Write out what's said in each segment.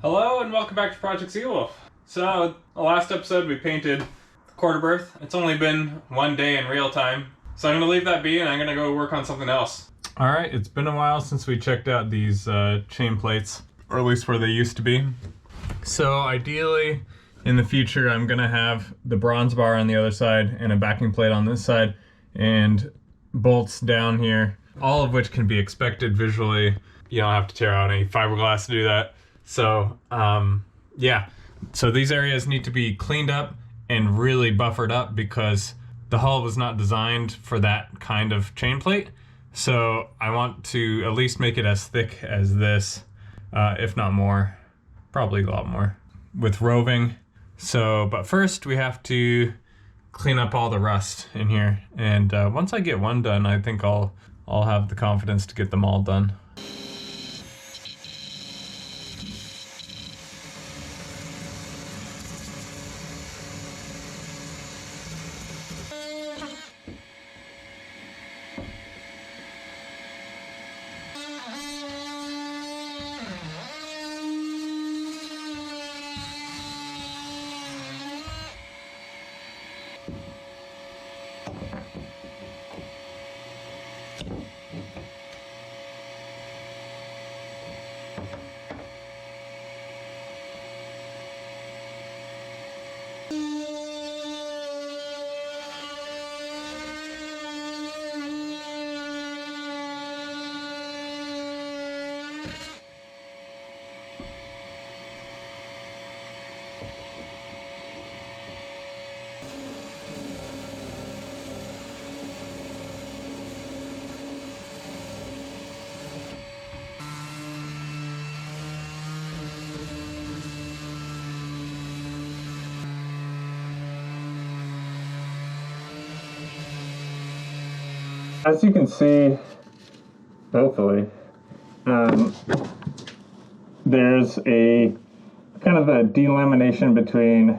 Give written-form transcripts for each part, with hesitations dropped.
Hello and welcome back to Project Seawolf. So, the last episode we painted the quarter berth. It's only been one day in real time. So I'm going to leave that be and I'm going to go work on something else. Alright, it's been a while since we checked out these chain plates, or at least where they used to be. So ideally, in the future, I'm going to have the bronze bar on the other side and a backing plate on this side and bolts down here, all of which can be expected visually. You don't have to tear out any fiberglass to do that. So, yeah. So these areas need to be cleaned up and really buffered up because the hull was not designed for that kind of chain plate. So I want to at least make it as thick as this, if not more, probably a lot more, with roving. So, but first we have to clean up all the rust in here. And once I get one done, I think I'll have the confidence to get them all done. As you can see, hopefully, there's a kind of a delamination between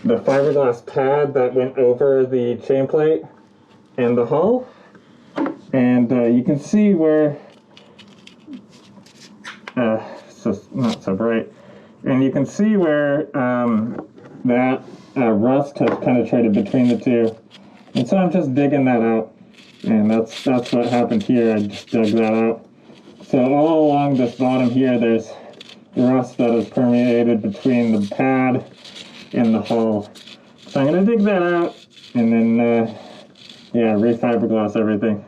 the fiberglass pad that went over the chain plate and the hull. And you can see where, it's just not so bright, and you can see where that rust has penetrated between the two. And so I'm just digging that out. And that's what happened here. I just dug that out. So all along this bottom here, there's rust that has permeated between the pad and the hull. So I'm gonna dig that out and then, yeah, refiberglass everything.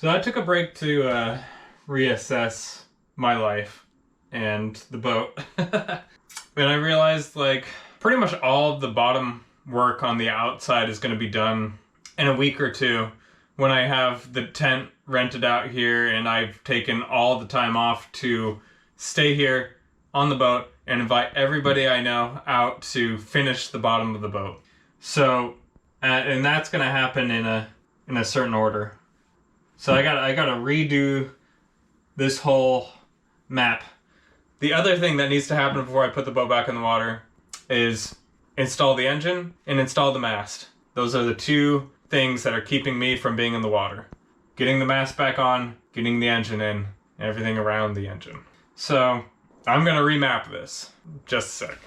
So I took a break to reassess my life and the boat. And I realized like pretty much all of the bottom work on the outside is going to be done in a week or two when I have the tent rented out here and I've taken all the time off to stay here on the boat and invite everybody I know out to finish the bottom of the boat. So, and that's going to happen in a certain order. So I gotta redo this whole map. The other thing that needs to happen before I put the boat back in the water is install the engine and install the mast. Those are the two things that are keeping me from being in the water. Getting the mast back on, getting the engine in, and everything around the engine. So I'm gonna remap this. Just a sec.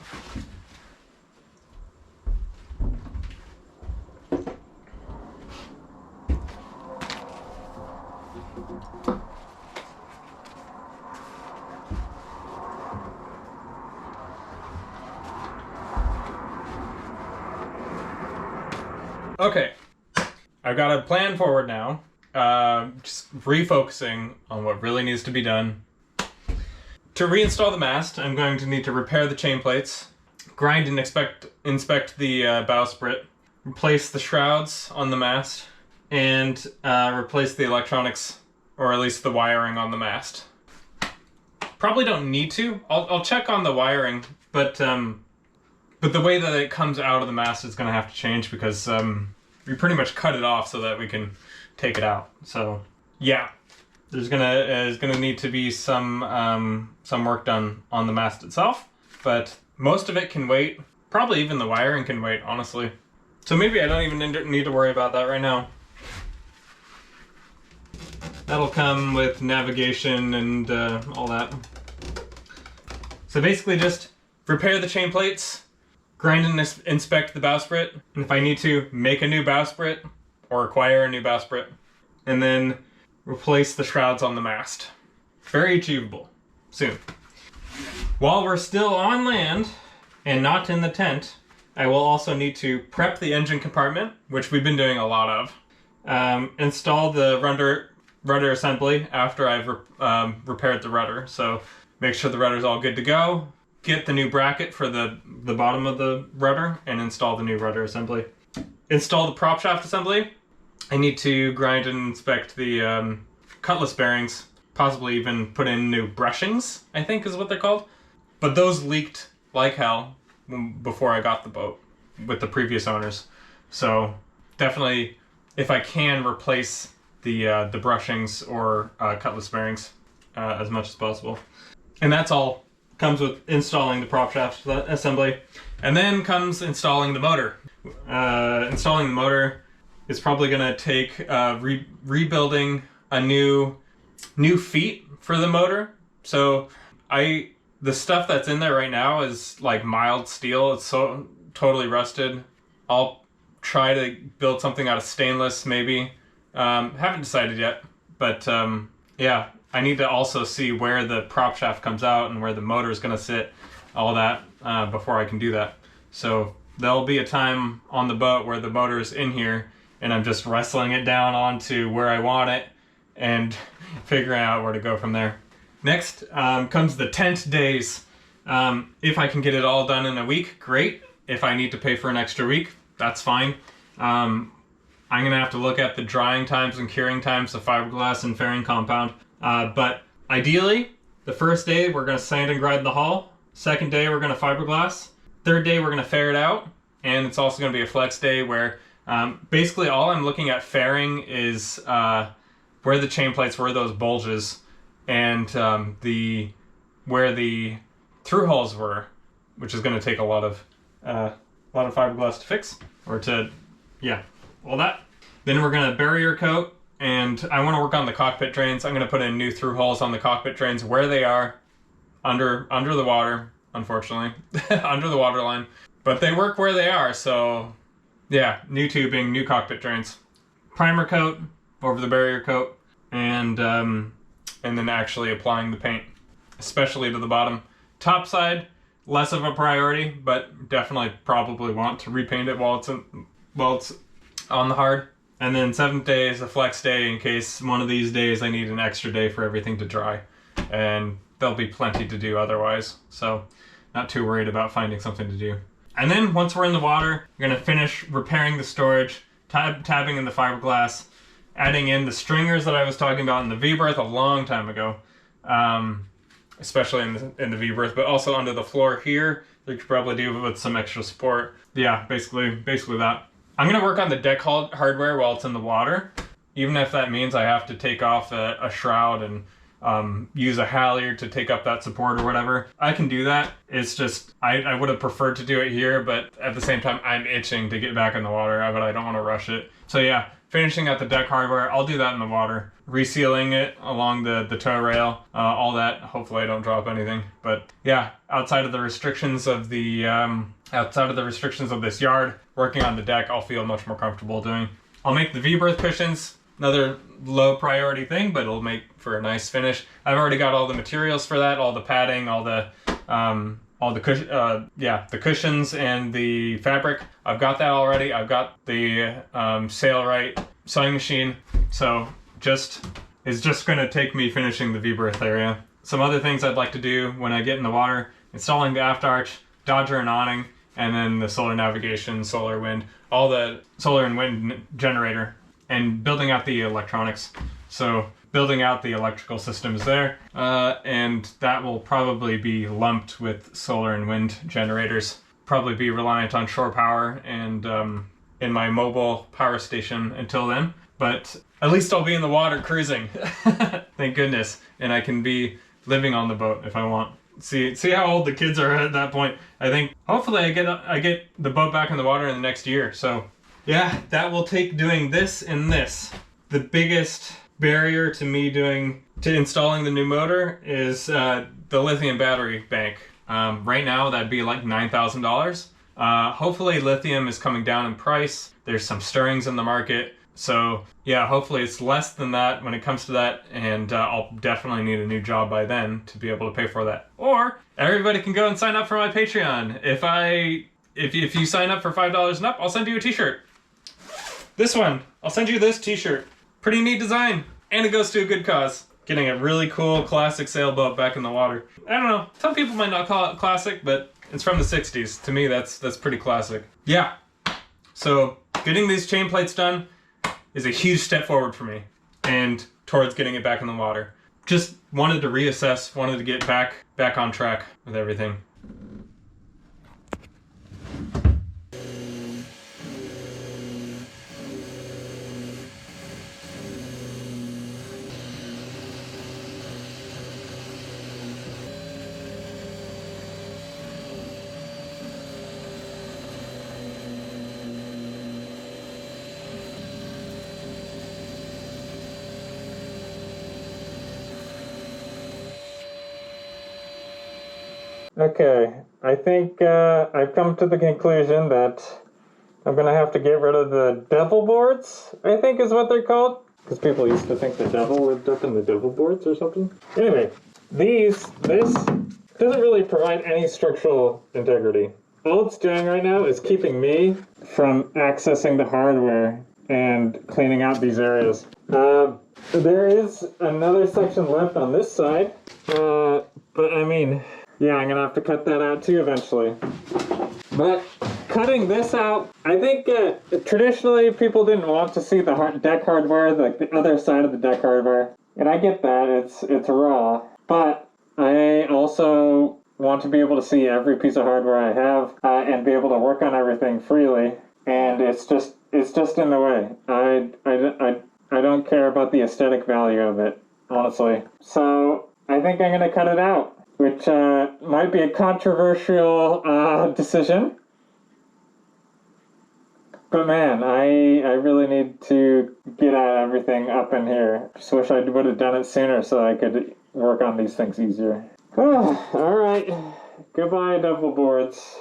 Okay, I've got a plan forward now, just refocusing on what really needs to be done. To reinstall the mast, I'm going to need to repair the chain plates, grind and inspect the bowsprit, replace the shrouds on the mast, and replace the electronics, or at least the wiring on the mast. Probably don't need to. I'll check on the wiring, but the way that it comes out of the mast is going to have to change because we pretty much cut it off so that we can take it out. So yeah, there's gonna need to be some work done on the mast itself. but most of it can wait. Probably even the wiring can wait, honestly. So maybe I don't even need to worry about that right now. That'll come with navigation and all that. So basically just repair the chain plates, grind and inspect the bowsprit, and if I need to, make a new bowsprit or acquire a new bowsprit, and then replace the shrouds on the mast. Very achievable. Soon. While we're still on land and not in the tent, I will also need to prep the engine compartment, which we've been doing a lot of. Install the rudder assembly after I've repaired the rudder. So make sure the rudder's all good to go. Get the new bracket for the bottom of the rudder and install the new rudder assembly. Install the prop shaft assembly. I need to grind and inspect the cutlass bearings. Possibly even put in new brushings, I think is what they're called. But those leaked like hell before I got the boat with the previous owners. So definitely, if I can, replace the brushings or cutlass bearings as much as possible. And that's all comes with installing the prop shaft assembly. And then comes installing the motor. Installing the motor is probably going to take rebuilding a new feet for the motor. So the stuff that's in there right now is like mild steel. It's so totally rusted. I'll try to build something out of stainless maybe. Haven't decided yet, but yeah, I need to also see where the prop shaft comes out and where the motor is going to sit, all that, before I can do that. So there'll be a time on the boat where the motor is in here and I'm just wrestling it down onto where I want it and figuring out where to go from there. Next comes the tent days. If I can get it all done in a week, great. If I need to pay for an extra week, that's fine. I'm gonna have to look at the drying times and curing times of fiberglass and fairing compound. But ideally, the first day we're gonna sand and grind the hull. Second day we're gonna fiberglass. Third day we're gonna fair it out. And it's also gonna be a flex day where basically all I'm looking at fairing is where the chain plates were, those bulges, and where the through holes were, which is going to take a lot of fiberglass to fix, or to, yeah, all that. Then we're going to barrier coat, and I want to work on the cockpit drains. I'm going to put in new through holes on the cockpit drains where they are, under the water, unfortunately, under the water line, but they work where they are. So yeah, new tubing, new cockpit drains, primer coat over the barrier coat, and then actually applying the paint, especially to the bottom. Top side, less of a priority, but definitely probably want to repaint it while it's on the hard. And then 7th day is a flex day in case one of these days I need an extra day for everything to dry, and there'll be plenty to do otherwise. So not too worried about finding something to do. And then once we're in the water, we're gonna finish repairing the storage, tabbing in the fiberglass, adding in the stringers that I was talking about in the V-berth a long time ago, especially in the V-berth, but also under the floor here. You could probably do with some extra support. Yeah, basically that. I'm gonna work on the deck hardware while it's in the water, even if that means I have to take off a shroud and use a halyard to take up that support or whatever. I can do that. It's just, I would have preferred to do it here, but at the same time, I'm itching to get back in the water, but I don't want to rush it. So yeah, finishing out the deck hardware, I'll do that in the water. Resealing it along the tow rail, all that. Hopefully I don't drop anything. But yeah, outside of the restrictions of this yard, working on the deck, I'll feel much more comfortable doing. I'll make the V-berth cushions. Another low priority thing, but it'll make for a nice finish. I've already got all the materials for that, all the padding, all the cushions and the fabric. I've got that already. I've got the Sailrite sewing machine. So it's just gonna take me finishing the V-berth area. Some other things I'd like to do when I get in the water: installing the aft arch, dodger and awning, and then the solar navigation, solar wind, all the solar and wind generator, and building out the electronics. So building out the electrical systems there, and that will probably be lumped with solar and wind generators. Probably be reliant on shore power and in my mobile power station until then, but at least I'll be in the water cruising. Thank goodness. And I can be living on the boat if I want. see how old the kids are at that point. I think hopefully I get the boat back in the water in the next year. So yeah, that will take doing this and this. The biggest barrier to me installing the new motor is the lithium battery bank. Right now that'd be like $9,000. Hopefully lithium is coming down in price. There's some stirrings in the market. So yeah, hopefully it's less than that when it comes to that, and I'll definitely need a new job by then to be able to pay for that. Or everybody can go and sign up for my Patreon. If you sign up for $5 and up, I'll send you a t-shirt. This one, I'll send you this t-shirt. Pretty neat design, and it goes to a good cause. Getting a really cool classic sailboat back in the water. I don't know, some people might not call it classic, but it's from the 60s. To me, that's pretty classic. Yeah, so getting these chain plates done is a huge step forward for me and towards getting it back in the water. Just wanted to reassess, wanted to get back on track with everything. Okay, I think I've come to the conclusion that I'm gonna have to get rid of the devil boards, I think is what they're called. Because people used to think the devil lived up in the devil boards or something. Anyway, this doesn't really provide any structural integrity. All it's doing right now is keeping me from accessing the hardware and cleaning out these areas. There is another section left on this side, but I mean, yeah, I'm gonna have to cut that out too eventually. But cutting this out, I think traditionally people didn't want to see the deck hardware, like the other side of the deck hardware. And I get that, it's raw. But I also want to be able to see every piece of hardware I have and be able to work on everything freely. And it's just in the way. I don't care about the aesthetic value of it, honestly. So I think I'm gonna cut it out, which might be a controversial decision. But man, I really need to get at everything up in here. Just wish I would have done it sooner so I could work on these things easier. Alright, goodbye devil boards.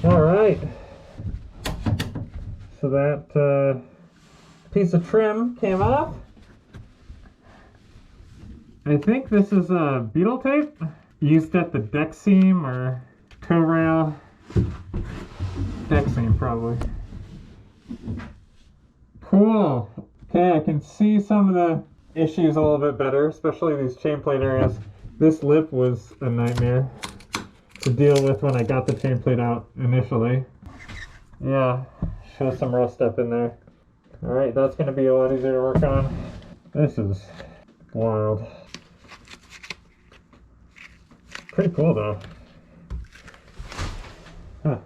Alright, so that piece of trim came off. I think this is beetle tape used at the deck seam or tow rail. Deck seam, probably. Cool. Okay, I can see some of the issues a little bit better, especially these chain plate areas. This lip was a nightmare to deal with when I got the chain plate out initially. Yeah, shows some rust up in there. Alright, that's going to be a lot easier to work on. This is wild. Pretty cool though. Huh.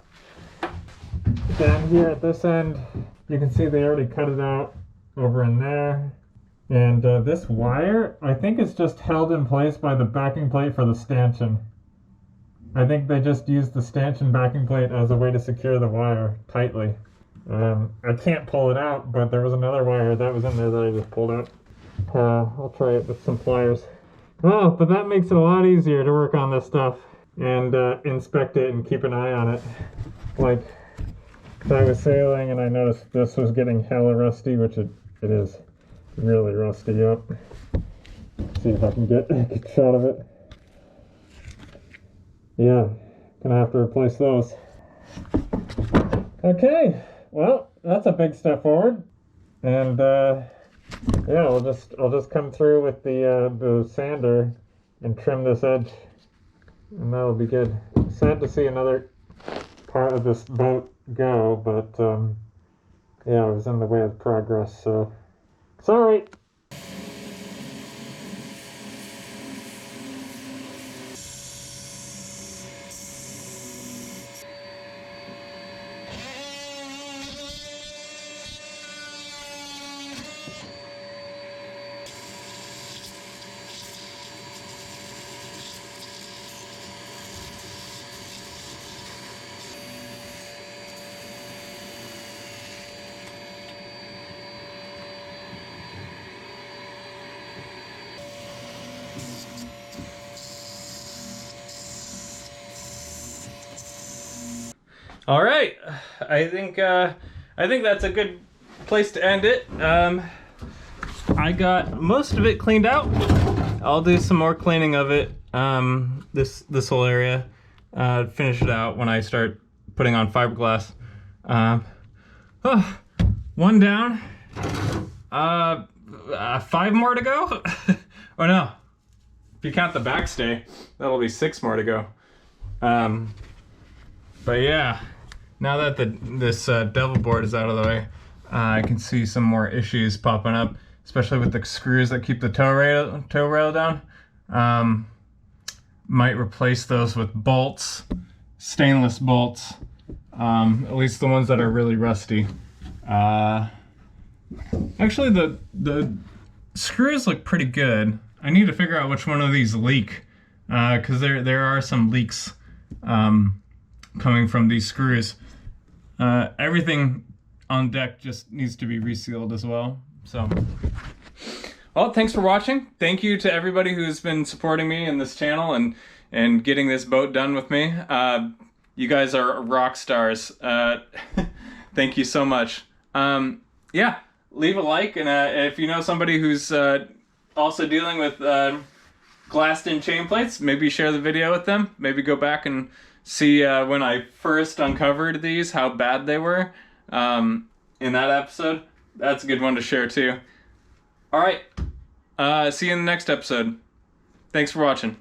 Down here at this end, you can see they already cut it out over in there. And this wire, I think it's just held in place by the backing plate for the stanchion. I think they just used the stanchion backing plate as a way to secure the wire tightly. I can't pull it out, but there was another wire that was in there that I just pulled out. I'll try it with some pliers. Oh, but that makes it a lot easier to work on this stuff and inspect it and keep an eye on it. Like, I was sailing and I noticed this was getting hella rusty, which it is really rusty. Yep. See if I can get a good shot of it. Yeah, gonna have to replace those. Okay, well, that's a big step forward. And yeah, I'll just come through with the sander and trim this edge, and that'll be good. Sad to see another part of this boat go, but yeah, it was in the way of progress, so it's all right. All right, I think that's a good place to end it. I got most of it cleaned out. I'll do some more cleaning of it. This whole area. Finish it out when I start putting on fiberglass. One down. 5 more to go. Or no, if you count the backstay, that'll be 6 more to go. But yeah, now that this devil board is out of the way, I can see some more issues popping up, especially with the screws that keep the tow rail down. Might replace those with bolts, stainless bolts, at least the ones that are really rusty. Actually, the screws look pretty good. I need to figure out which one of these leak, because there are some leaks coming from these screws. Everything on deck just needs to be resealed as well. So, well, thanks for watching. Thank you to everybody who's been supporting me in this channel and getting this boat done with me. You guys are rock stars. Thank you so much. Yeah, leave a like, and if you know somebody who's also dealing with glassed-in chain plates, maybe share the video with them. Maybe go back and see when I first uncovered these, how bad they were in that episode. That's a good one to share too. All right, see you in the next episode. Thanks for watching.